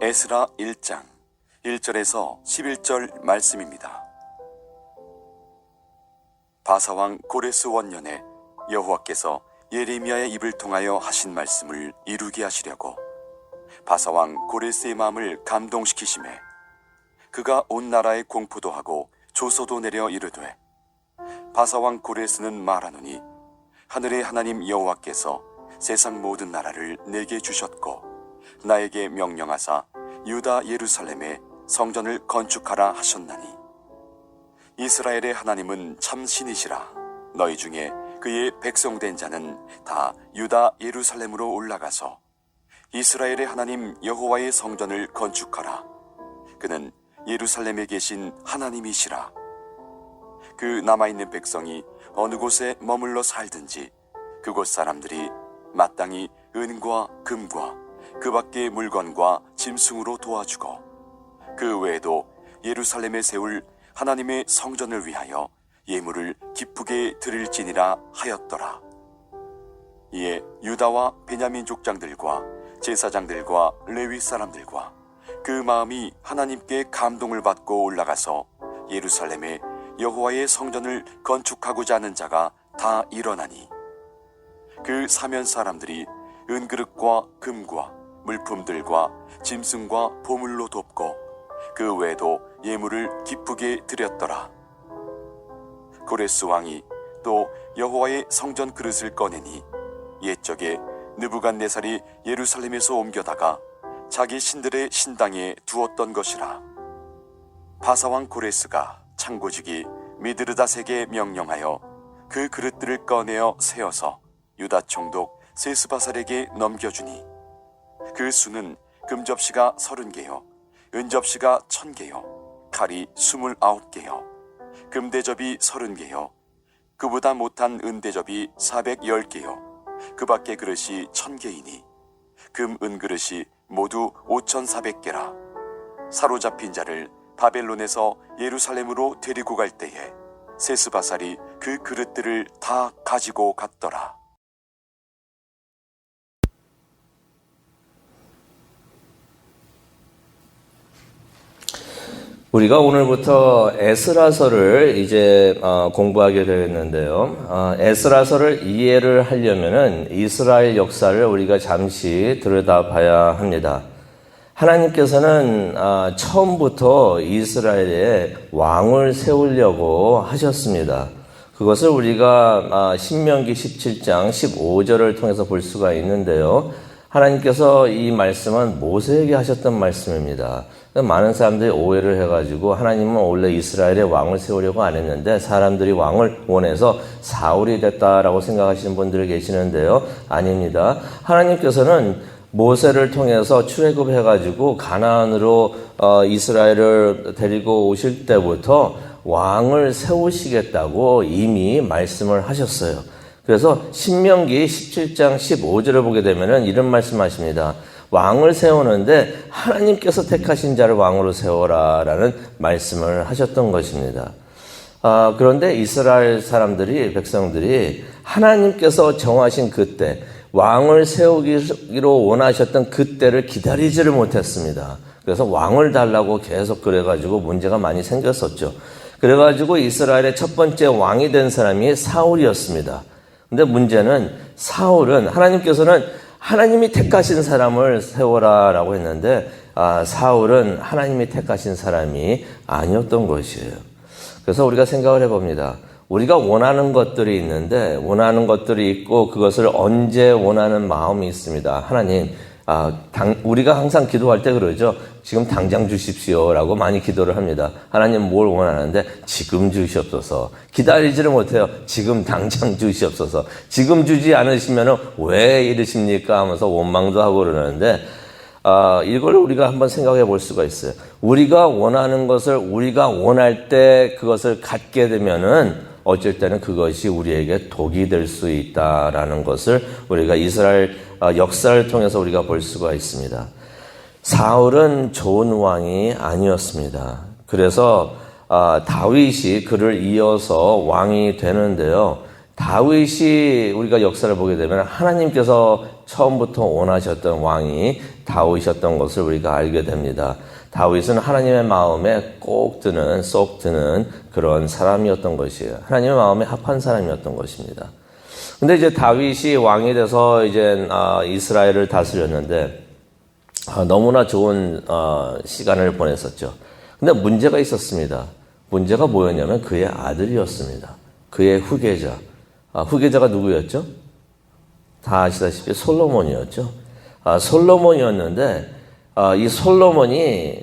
에스라 1장 1절에서 11절 말씀입니다. 바사왕 고레스 원년에 여호와께서 예레미야의 입을 통하여 하신 말씀을 이루게 하시려고 바사왕 고레스의 마음을 감동시키심에 그가 온 나라에 공포도 하고 조소도 내려 이르되, 바사왕 고레스는 말하노니 하늘의 하나님 여호와께서 세상 모든 나라를 내게 주셨고 나에게 명령하사 유다 예루살렘에 성전을 건축하라 하셨나니, 이스라엘의 하나님은 참 신이시라. 너희 중에 그의 백성된 자는 다 유다 예루살렘으로 올라가서 이스라엘의 하나님 여호와의 성전을 건축하라. 그는 예루살렘에 계신 하나님이시라. 그 남아있는 백성이 어느 곳에 머물러 살든지 그곳 사람들이 마땅히 은과 금과 그 밖의 물건과 짐승으로 도와주고, 그 외에도 예루살렘에 세울 하나님의 성전을 위하여 예물을 기쁘게 드릴지니라 하였더라. 이에 유다와 베냐민 족장들과 제사장들과 레위 사람들과 그 마음이 하나님께 감동을 받고 올라가서 예루살렘에 여호와의 성전을 건축하고자 하는 자가 다 일어나니, 그 사면 사람들이 은그릇과 금과 물품들과 짐승과 보물로 돕고 그 외에도 예물을 기쁘게 드렸더라. 고레스 왕이 또 여호와의 성전 그릇을 꺼내니 옛적에 느부갓네살이 예루살렘에서 옮겨다가 자기 신들의 신당에 두었던 것이라. 바사왕 고레스가 창고지기 미드르닷에게 명령하여 그 그릇들을 꺼내어 세어서 유다 총독 세스바살에게 넘겨주니, 그 수는 금접시가 30개요 은접시가 1000개요 칼이 29개요 금대접이 30개요 그보다 못한 은대접이 410개요 그 밖의 그릇이 1000개이니 금 은그릇이 모두 5400개라. 사로잡힌 자를 바벨론에서 예루살렘으로 데리고 갈 때에 세스바살이 그 그릇들을 다 가지고 갔더라. 우리가 오늘부터 에스라서를 이제 공부하게 되었는데요. 에스라서를 이해를 하려면은 이스라엘 역사를 우리가 잠시 들여다봐야 합니다. 하나님께서는 처음부터 이스라엘에 왕을 세우려고 하셨습니다. 그것을 우리가 신명기 17장 15절을 통해서 볼 수가 있는데요. 하나님께서 이 말씀은 모세에게 하셨던 말씀입니다. 많은 사람들이 오해를 해가지고 하나님은 원래 이스라엘에 왕을 세우려고 안 했는데 사람들이 왕을 원해서 사울이 됐다라고 생각하시는 분들이 계시는데요. 아닙니다. 하나님께서는 모세를 통해서 출애굽해가지고 가나안으로 이스라엘을 데리고 오실 때부터 왕을 세우시겠다고 이미 말씀을 하셨어요. 그래서 신명기 17장 15절을 보게 되면은 이런 말씀하십니다. 왕을 세우는데 하나님께서 택하신 자를 왕으로 세워라라는 말씀을 하셨던 것입니다. 그런데 이스라엘 사람들이, 백성들이 하나님께서 정하신 그때, 왕을 세우기로 원하셨던 그때를 기다리지를 못했습니다. 그래서 왕을 달라고 계속 그래가지고 문제가 많이 생겼었죠. 그래가지고 이스라엘의 첫 번째 왕이 된 사람이 사울이었습니다. 근데 문제는 사울은 하나님께서는 하나님이 택하신 사람을 세워라라고 했는데 사울은 하나님이 택하신 사람이 아니었던 것이에요. 그래서 우리가 생각을 해봅니다. 우리가 원하는 것들이 있는데 원하는 것들이 있고 그것을 언제 원하는 마음이 있습니다. 하나님, 우리가 항상 기도할 때 그러죠. 지금 당장 주십시오라고 많이 기도를 합니다. 하나님 뭘 원하는데 지금 주시옵소서. 기다리지를 못해요. 지금 당장 주시옵소서. 지금 주지 않으시면 왜 이러십니까 하면서 원망도 하고 그러는데 이걸 우리가 한번 생각해 볼 수가 있어요. 우리가 원하는 것을 우리가 원할 때 그것을 갖게 되면은 어쩔 때는 그것이 우리에게 독이 될 수 있다라는 것을 우리가 이스라엘 역사를 통해서 우리가 볼 수가 있습니다. 사울은 좋은 왕이 아니었습니다. 그래서 다윗이 그를 이어서 왕이 되는데요. 다윗이 우리가 역사를 보게 되면 하나님께서 처음부터 원하셨던 왕이 다윗이었던 것을 우리가 알게 됩니다. 다윗은 하나님의 마음에 꼭 드는, 쏙 드는 그런 사람이었던 것이에요. 하나님의 마음에 합한 사람이었던 것입니다. 근데 이제 다윗이 왕이 돼서 이제 이스라엘을 다스렸는데 너무나 좋은 시간을 보냈었죠. 근데 문제가 있었습니다. 문제가 뭐였냐면 그의 아들이었습니다. 그의 후계자. 후계자가 누구였죠? 다 아시다시피 솔로몬이었죠. 솔로몬이었는데 이 솔로몬이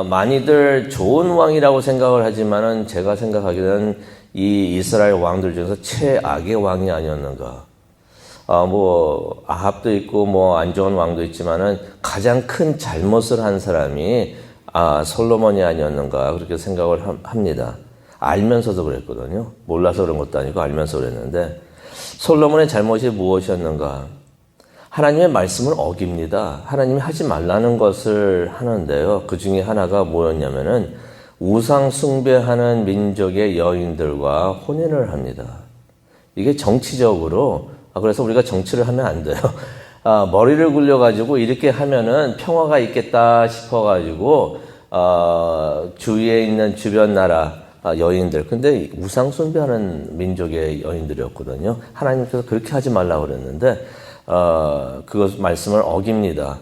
많이들 좋은 왕이라고 생각을 하지만은 제가 생각하기에는 이 이스라엘 왕들 중에서 최악의 왕이 아니었는가. 뭐 아합도 있고 뭐 안 좋은 왕도 있지만은 가장 큰 잘못을 한 사람이 솔로몬이 아니었는가 그렇게 생각을 합니다. 알면서도 그랬거든요. 몰라서 그런 것도 아니고 알면서 그랬는데 솔로몬의 잘못이 무엇이었는가? 하나님의 말씀을 어깁니다. 하나님이 하지 말라는 것을 하는데요. 그 중에 하나가 뭐였냐면은 우상 숭배하는 민족의 여인들과 혼인을 합니다. 이게 정치적으로 그래서 우리가 정치를 하면 안 돼요. 머리를 굴려가지고 이렇게 하면은 평화가 있겠다 싶어가지고 주위에 있는 주변 나라 여인들, 근데 우상 숭배하는 민족의 여인들이었거든요. 하나님께서 그렇게 하지 말라고 그랬는데 그것 말씀을 어깁니다.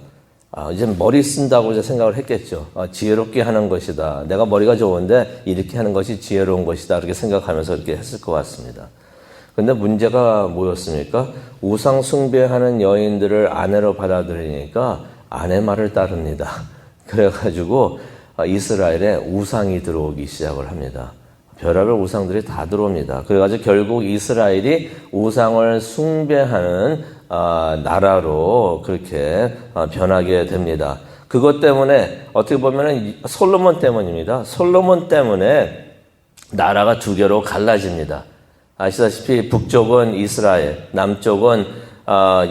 이제 머리 쓴다고 이제 생각을 했겠죠. 지혜롭게 하는 것이다. 내가 머리가 좋은데 이렇게 하는 것이 지혜로운 것이다. 이렇게 생각하면서 이렇게 했을 것 같습니다. 근데 문제가 뭐였습니까? 우상 숭배하는 여인들을 아내로 받아들이니까 아내 말을 따릅니다. 그래가지고 이스라엘에 우상이 들어오기 시작을 합니다. 별의별 우상들이 다 들어옵니다. 그래가지고 결국 이스라엘이 우상을 숭배하는 나라로 그렇게 변하게 됩니다. 그것 때문에 어떻게 보면 솔로몬 때문입니다. 솔로몬 때문에 나라가 두 개로 갈라집니다. 아시다시피 북쪽은 이스라엘, 남쪽은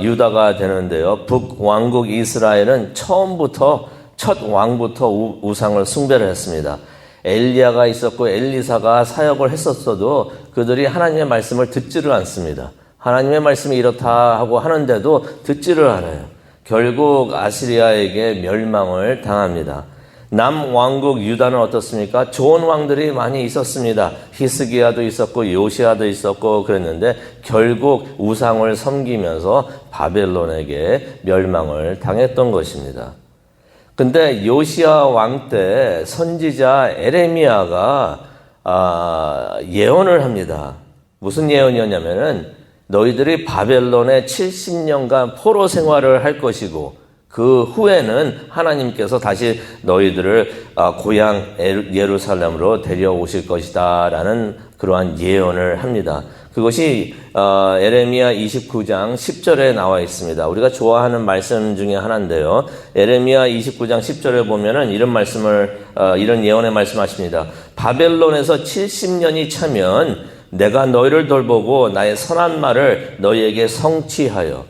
유다가 되는데요. 북왕국 이스라엘은 처음부터 첫 왕부터 우상을 숭배를 했습니다. 엘리야가 있었고 엘리사가 사역을 했었어도 그들이 하나님의 말씀을 듣지를 않습니다. 하나님의 말씀이 이렇다 하고 하는데도 듣지를 않아요. 결국 아시리아에게 멸망을 당합니다. 남왕국 유다는 어떻습니까? 좋은 왕들이 많이 있었습니다. 히스기야도 있었고 요시야도 있었고 그랬는데 결국 우상을 섬기면서 바벨론에게 멸망을 당했던 것입니다. 근데 요시야 왕 때 선지자 에레미야가 예언을 합니다. 무슨 예언이었냐면은 너희들이 바벨론에 70년간 포로 생활을 할 것이고 그 후에는 하나님께서 다시 너희들을 고향 예루살렘으로 데려오실 것이다 라는 그러한 예언을 합니다. 그것이 에레미야 29장 10절에 나와 있습니다. 우리가 좋아하는 말씀 중에 하나인데요. 에레미야 29장 10절에 보면은 이런 예언의 말씀하십니다. 바벨론에서 70년이 차면 내가 너희를 돌보고 나의 선한 말을 너희에게 성취하여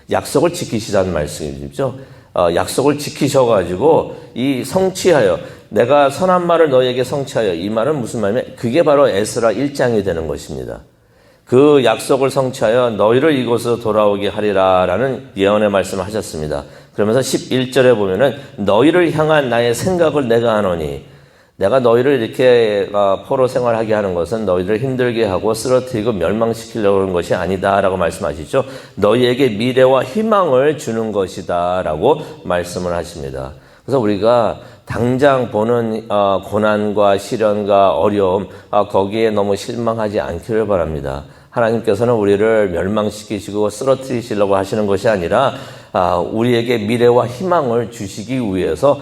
약속을 지키시자는 말씀이죠. 약속을 지키셔가지고 이 성취하여 내가 선한 말을 너희에게 성취하여 이 말은 무슨 말이냐면 그게 바로 에스라 1장이 되는 것입니다. 그 약속을 성취하여 너희를 이곳으로 돌아오게 하리라 라는 예언의 말씀을 하셨습니다. 그러면서 11절에 보면은 너희를 향한 나의 생각을 내가 하노니 내가 너희를 이렇게 포로 생활하게 하는 것은 너희를 힘들게 하고 쓰러뜨리고 멸망시키려고 하는 것이 아니다 라고 말씀하시죠. 너희에게 미래와 희망을 주는 것이다 라고 말씀을 하십니다. 그래서 우리가 당장 보는 고난과 시련과 어려움 거기에 너무 실망하지 않기를 바랍니다. 하나님께서는 우리를 멸망시키시고 쓰러뜨리시려고 하시는 것이 아니라 우리에게 미래와 희망을 주시기 위해서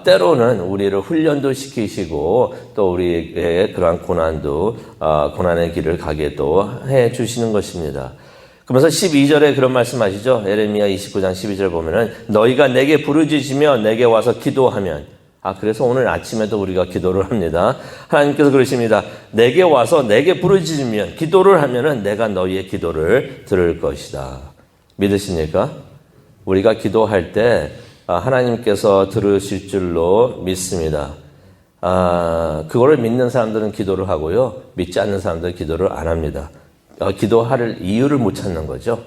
때로는 우리를 훈련도 시키시고 또 우리에게 그러한 고난의 길을 가게도 해 주시는 것입니다. 그러면서 12절에 그런 말씀하시죠. 에레미야 29장 12절 보면은 너희가 내게 부르짖으며 내게 와서 기도하면 그래서 오늘 아침에도 우리가 기도를 합니다. 하나님께서 그러십니다. 내게 와서 내게 부르짖으면 기도를 하면은 내가 너희의 기도를 들을 것이다. 믿으십니까? 우리가 기도할 때 하나님께서 들으실 줄로 믿습니다. 그거를 믿는 사람들은 기도를 하고요. 믿지 않는 사람들은 기도를 안 합니다. 기도할 이유를 못 찾는 거죠.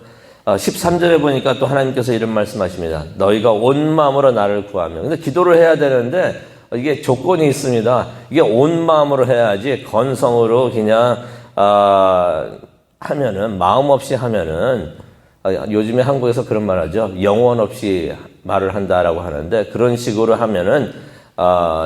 13절에 보니까 또 하나님께서 이런 말씀하십니다. 너희가 온 마음으로 나를 구하면. 근데 기도를 해야 되는데 이게 조건이 있습니다. 이게 온 마음으로 해야지 건성으로 그냥 하면은 마음 없이 하면은 요즘에 한국에서 그런 말 하죠. 영혼 없이 말을 한다라고 하는데 그런 식으로 하면은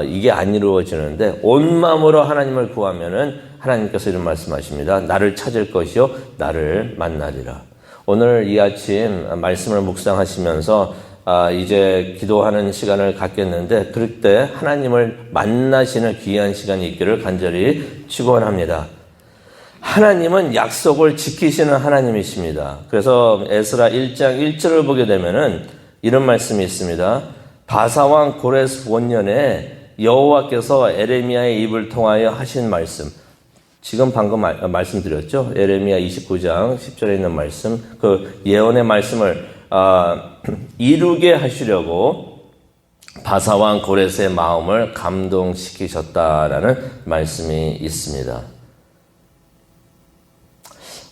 이게 안 이루어지는데 온 마음으로 하나님을 구하면은 하나님께서 이런 말씀하십니다. 나를 찾을 것이요 나를 만나리라. 오늘 이 아침 말씀을 묵상하시면서 이제 기도하는 시간을 갖겠는데 그럴 때 하나님을 만나시는 귀한 시간이 있기를 간절히 축원합니다. 하나님은 약속을 지키시는 하나님이십니다. 그래서 에스라 1장 1절을 보게 되면은 이런 말씀이 있습니다. 바사왕 고레스 원년에 여호와께서 에레미야의 입을 통하여 하신 말씀. 지금 방금 말씀드렸죠. 에레미야 29장 10절에 있는 말씀. 그 예언의 말씀을 이루게 하시려고 바사왕 고레스의 마음을 감동시키셨다라는 말씀이 있습니다.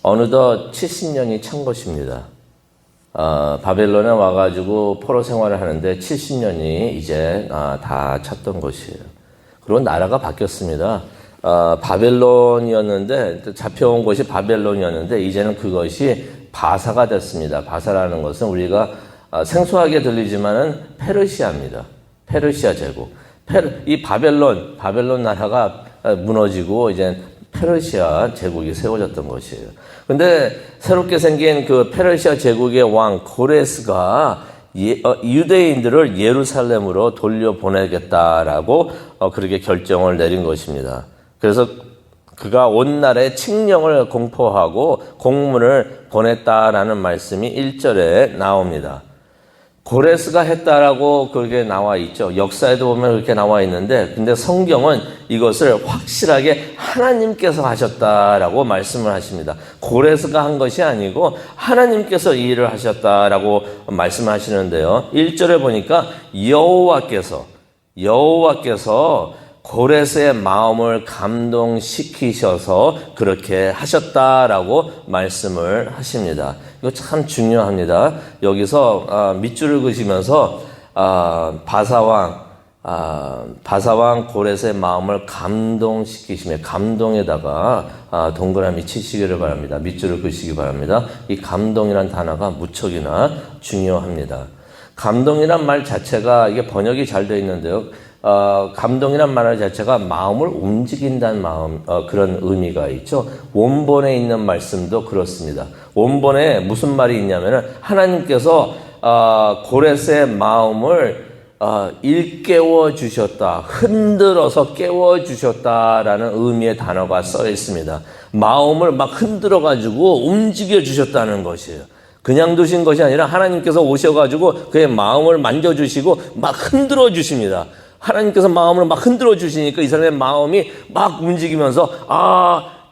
어느덧 70년이 찬 것입니다. 바벨론에 와가지고 포로 생활을 하는데 70년이 이제 다 찼던 것이에요. 그리고 나라가 바뀌었습니다. 바벨론이었는데 잡혀온 곳이 바벨론이었는데 이제는 그것이 바사가 됐습니다. 바사라는 것은 우리가 생소하게 들리지만은 페르시아입니다. 페르시아 제국. 이 바벨론 나라가 무너지고 이제 페르시아 제국이 세워졌던 것이에요. 근데 새롭게 생긴 그 페르시아 제국의 왕 고레스가 유대인들을 예루살렘으로 돌려보내겠다라고 그렇게 결정을 내린 것입니다. 그래서 그가 온 나라에 칙령을 공포하고 공문을 보냈다라는 말씀이 1절에 나옵니다. 고레스가 했다라고 그게 나와 있죠. 역사에도 보면 그렇게 나와 있는데 근데 성경은 이것을 확실하게 하나님께서 하셨다라고 말씀을 하십니다. 고레스가 한 것이 아니고 하나님께서 이 일을 하셨다라고 말씀하시는데요. 1절에 보니까 여호와께서 고레스의 마음을 감동시키셔서 그렇게 하셨다라고 말씀을 하십니다. 이거 참 중요합니다. 여기서 밑줄을 그시면서 바사왕 고레스의 마음을 감동시키시며 감동에다가 동그라미 치시기를 바랍니다. 밑줄을 그시기 바랍니다. 이 감동이란 단어가 무척이나 중요합니다. 감동이란 말 자체가 이게 번역이 잘 되어 있는데요. 감동이란 말 자체가 마음을 움직인다는 그런 의미가 있죠. 원본에 있는 말씀도 그렇습니다. 원본에 무슨 말이 있냐면은 하나님께서 고레스의 마음을 일깨워 주셨다, 흔들어서 깨워 주셨다라는 의미의 단어가 써 있습니다. 마음을 막 흔들어 가지고 움직여 주셨다는 것이에요. 그냥 두신 것이 아니라 하나님께서 오셔가지고 그의 마음을 만져주시고 막 흔들어 주십니다. 하나님께서 마음을 막 흔들어 주시니까 이 사람의 마음이 막 움직이면서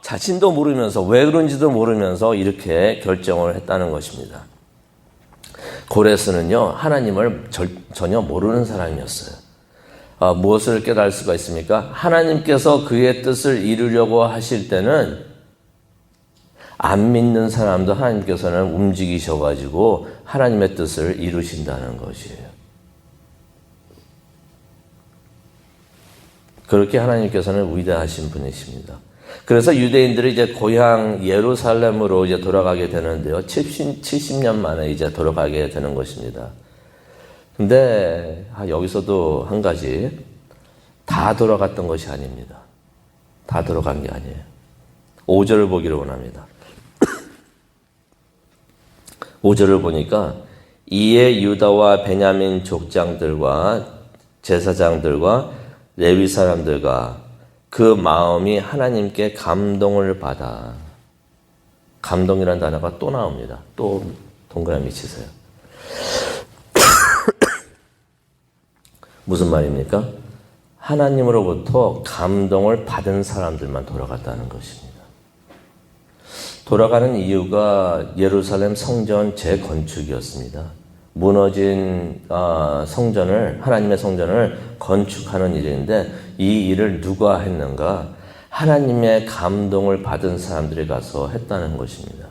자신도 모르면서 왜 그런지도 모르면서 이렇게 결정을 했다는 것입니다. 고레스는요 하나님을 전혀 모르는 사람이었어요. 무엇을 깨달을 수가 있습니까? 하나님께서 그의 뜻을 이루려고 하실 때는 안 믿는 사람도 하나님께서는 움직이셔가지고 하나님의 뜻을 이루신다는 것이에요. 그렇게 하나님께서는 위대하신 분이십니다. 그래서 유대인들이 이제 고향 예루살렘으로 이제 돌아가게 되는데요. 70년 만에 이제 돌아가게 되는 것입니다. 근데 여기서도 한 가지, 다 돌아갔던 것이 아닙니다. 다 돌아간 게 아니에요. 5절을 보기를 원합니다. 5절을 보니까 이에 유다와 베냐민 족장들과 제사장들과 레위 사람들과 그 마음이 하나님께 감동을 받아. 감동이라는 단어가 또 나옵니다. 또 동그라미 치세요. 무슨 말입니까? 하나님으로부터 감동을 받은 사람들만 돌아갔다는 것입니다. 돌아가는 이유가 예루살렘 성전 재건축이었습니다. 무너진 성전을, 하나님의 성전을 건축하는 일인데 이 일을 누가 했는가? 하나님의 감동을 받은 사람들이 가서 했다는 것입니다.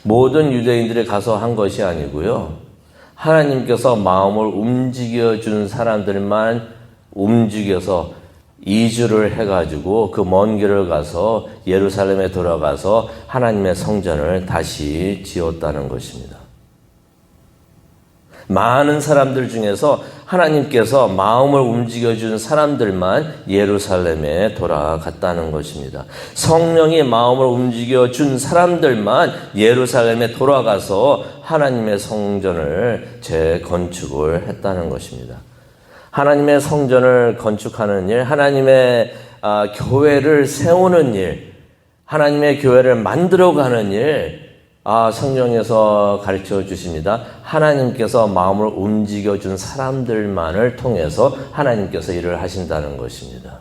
모든 유대인들이 가서 한 것이 아니고요. 하나님께서 마음을 움직여준 사람들만 움직여서 이주를 해가지고 그 먼 길을 가서 예루살렘에 돌아가서 하나님의 성전을 다시 지었다는 것입니다. 많은 사람들 중에서 하나님께서 마음을 움직여준 사람들만 예루살렘에 돌아갔다는 것입니다. 성령이 마음을 움직여준 사람들만 예루살렘에 돌아가서 하나님의 성전을 재건축을 했다는 것입니다. 하나님의 성전을 건축하는 일, 하나님의 교회를 세우는 일, 하나님의 교회를 만들어가는 일, 성경에서 가르쳐 주십니다. 하나님께서 마음을 움직여준 사람들만을 통해서 하나님께서 일을 하신다는 것입니다.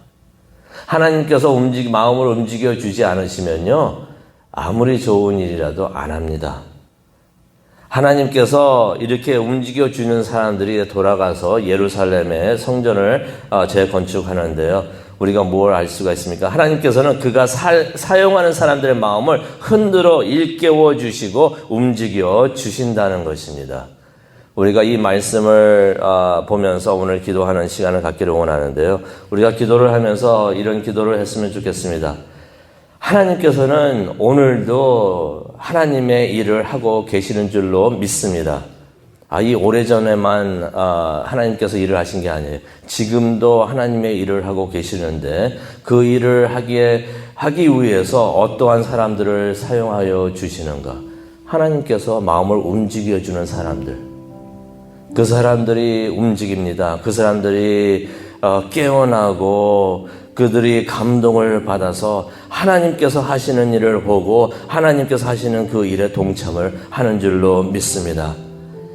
하나님께서 마음을 움직여주지 않으시면요, 아무리 좋은 일이라도 안 합니다. 하나님께서 이렇게 움직여주는 사람들이 돌아가서 예루살렘의 성전을 재건축하는데요. 우리가 뭘 알 수가 있습니까? 하나님께서는 그가 사용하는 사람들의 마음을 흔들어 일깨워 주시고 움직여 주신다는 것입니다. 우리가 이 말씀을 보면서 오늘 기도하는 시간을 갖기를 원하는데요. 우리가 기도를 하면서 이런 기도를 했으면 좋겠습니다. 하나님께서는 오늘도 하나님의 일을 하고 계시는 줄로 믿습니다. 이 오래전에만 하나님께서 일을 하신 게 아니에요. 지금도 하나님의 일을 하고 계시는데 그 일을 하기 위해서 어떠한 사람들을 사용하여 주시는가? 하나님께서 마음을 움직여주는 사람들. 그 사람들이 움직입니다. 그 사람들이 깨어나고 그들이 감동을 받아서 하나님께서 하시는 일을 보고 하나님께서 하시는 그 일에 동참을 하는 줄로 믿습니다.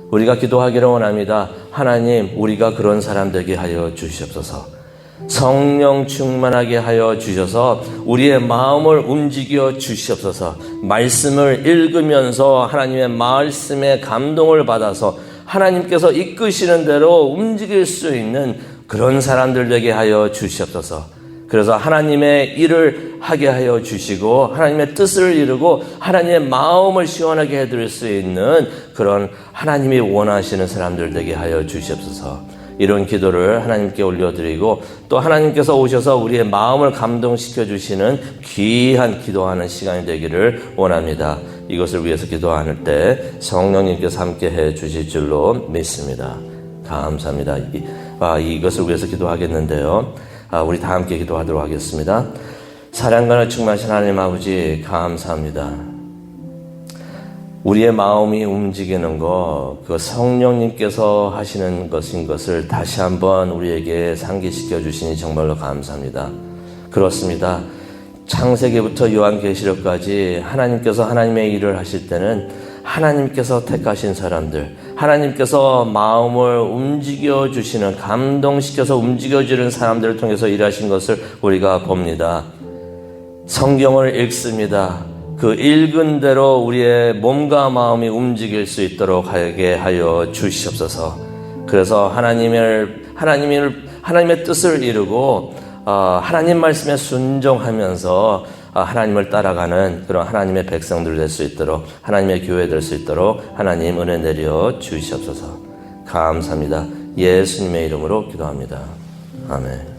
우리가 기도하기를 원합니다. 하나님, 우리가 그런 사람 되게 하여 주시옵소서. 성령 충만하게 하여 주셔서 우리의 마음을 움직여 주시옵소서. 말씀을 읽으면서 하나님의 말씀에 감동을 받아서 하나님께서 이끄시는 대로 움직일 수 있는 그런 사람들 되게 하여 주시옵소서. 그래서 하나님의 일을 하게 하여 주시고 하나님의 뜻을 이루고 하나님의 마음을 시원하게 해드릴 수 있는 그런 하나님이 원하시는 사람들 되게 하여 주시옵소서. 이런 기도를 하나님께 올려드리고 또 하나님께서 오셔서 우리의 마음을 감동시켜 주시는 귀한 기도하는 시간이 되기를 원합니다. 이것을 위해서 기도할 때 성령님께서 함께 해 주실 줄로 믿습니다. 감사합니다. 이것을 위해서 기도하겠는데요. 우리 다 함께 기도하도록 하겠습니다. 사랑과는 충만하신 하나님 아버지, 감사합니다. 우리의 마음이 움직이는 것, 그 성령님께서 하시는 것인 것을 다시 한번 우리에게 상기시켜 주시니 정말로 감사합니다. 그렇습니다. 창세기부터 요한계시록까지 하나님께서 하나님의 일을 하실 때는 하나님께서 택하신 사람들, 하나님께서 마음을 움직여 주시는, 감동시켜서 움직여 주는 사람들을 통해서 일하신 것을 우리가 봅니다. 성경을 읽습니다. 그 읽은 대로 우리의 몸과 마음이 움직일 수 있도록 하게 하여 주시옵소서. 그래서 하나님의 뜻을 이루고 하나님 말씀에 순종하면서 하나님을 따라가는 그런 하나님의 백성들 될 수 있도록, 하나님의 교회 될 수 있도록 하나님 은혜 내려 주시옵소서. 감사합니다. 예수님의 이름으로 기도합니다. 아멘.